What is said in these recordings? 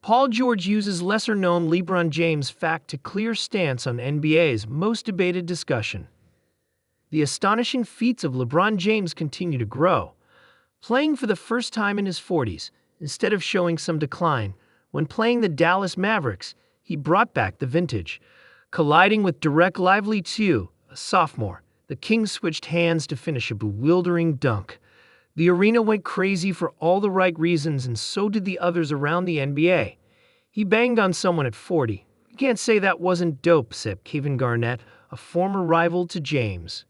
Paul George uses lesser-known LeBron James fact to clear stance on NBA's most debated discussion. The astonishing feats of LeBron James continue to grow. Playing for the first time in his 40s, instead of showing some decline, when playing the Dallas Mavericks, he brought back the vintage. Colliding with Dereck Lively II, a sophomore, the King switched hands to finish a bewildering dunk. The arena went crazy for all the right reasons, and so did the others around the NBA. He banged on someone at 40. You can't say that wasn't dope, said Kevin Garnett, a former rival to James.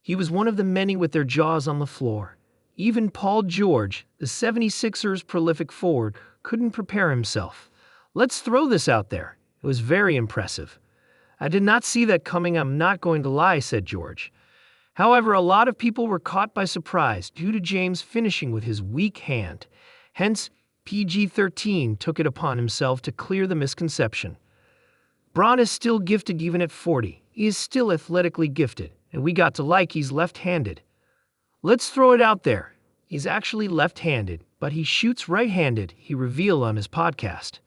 He was one of the many with their jaws on the floor. Even Paul George, the 76ers' prolific forward, couldn't prepare himself. Let's throw this out there. It was very impressive. I did not see that coming, I'm not going to lie, said George. However, a lot of people were caught by surprise due to James finishing with his weak hand. Hence, PG-13 took it upon himself to clear the misconception. Bron is still gifted even at 40. He is still athletically gifted, and we got to like he's left-handed. Let's throw it out there. He's actually left-handed, but he shoots right-handed, he revealed on his podcast.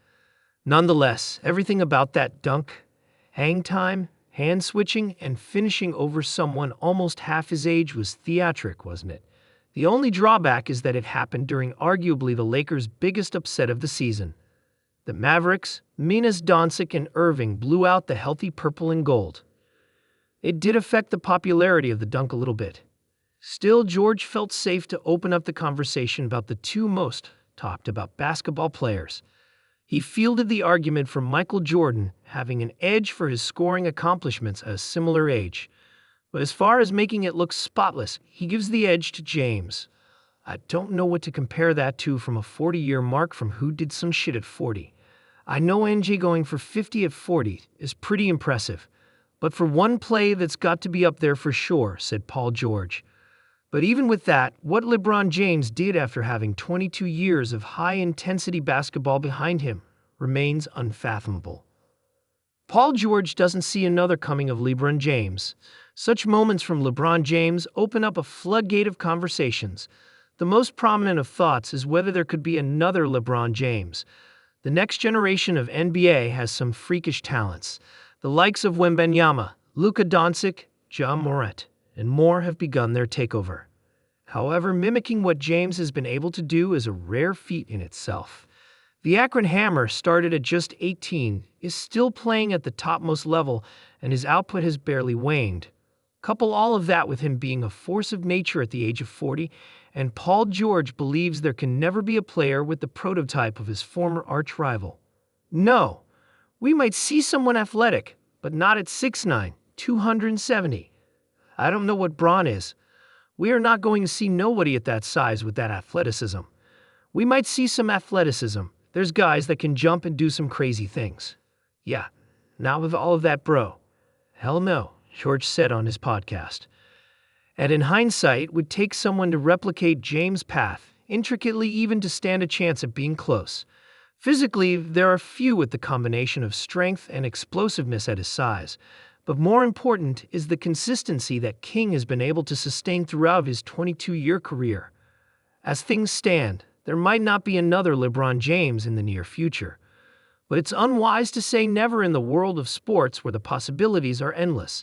Nonetheless, everything about that dunk, hang time, hand switching, and finishing over someone almost half his age was theatric, wasn't it? The only drawback is that it happened during arguably the Lakers' biggest upset of the season. The Mavericks, Minas Doncic and Irving blew out the healthy purple and gold. It did affect the popularity of the dunk a little bit. Still, George felt safe to open up the conversation about the two most talked about basketball players. He fielded the argument for Michael Jordan having an edge for his scoring accomplishments at a similar age. But as far as making it look spotless, he gives the edge to James. I don't know what to compare that to from a 40-year mark from who did some shit at 40. I know NJ going for 50 at 40 is pretty impressive. But for one play, that's got to be up there for sure, said Paul George. But even with that, what LeBron James did after having 22 years of high-intensity basketball behind him remains unfathomable. Paul George doesn't see another coming of LeBron James. Such moments from LeBron James open up a floodgate of conversations. The most prominent of thoughts is whether there could be another LeBron James. The next generation of NBA has some freakish talents. The likes of Wembanyama, Luka Doncic, Ja Morant, and more have begun their takeover. However, mimicking what James has been able to do is a rare feat in itself. The Akron Hammer started at just 18, is still playing at the topmost level, and his output has barely waned. Couple all of that with him being a force of nature at the age of 40, and Paul George believes there can never be a player with the prototype of his former arch-rival. No, we might see someone athletic, but not at 6'9", 270. I don't know what Bron is. We are not going to see nobody at that size with that athleticism. We might see some athleticism. There's guys that can jump and do some crazy things. Yeah, not with all of that, bro. Hell no, George said on his podcast. And in hindsight, it would take someone to replicate James' path, intricately even to stand a chance at being close. Physically, there are few with the combination of strength and explosiveness at his size. But more important is the consistency that King has been able to sustain throughout his 22-year career. As things stand, there might not be another LeBron James in the near future. But it's unwise to say never in the world of sports where the possibilities are endless.